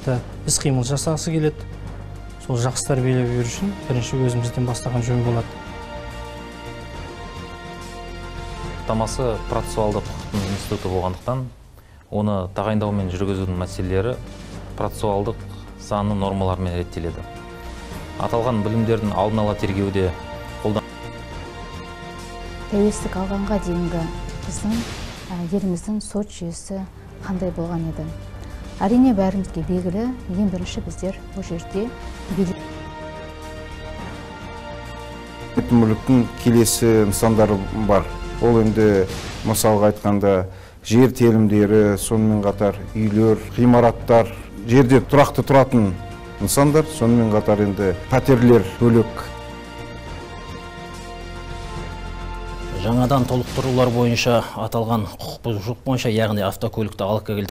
бағытта іс-қимыл жасағысы келеді. Сол жақсы тәрбиелеп беру үшін бірінші өзімізден бастаған жөн болады. Тамасы процессуалдық құқықтың институты болғандықтан, оны тағайындау мен жүргізудің мәселелері процессуалдық заңның нормаларымен реттеледі. Аталған білімдердің алдын ала тергеуде тәуелсіздік алғанға дейінгі біздің еліміздің сот жүйесі қандай болған еді? Әрине бәрімізге белгілі, ең бірінші біздер бұл жерде мүліктің келесі нысандары бар. Ол енді мысалға айтқанда жер телімдері, сонымен қатар үйлер, ғимараттар, жерде тұрақты тұратын нысандар, сонымен қатар енді пәтерлер бөлек. Жаңадан толықтырулар бойынша аталған құқық бұзушылық бойынша, яғни автокөлікті алкоголь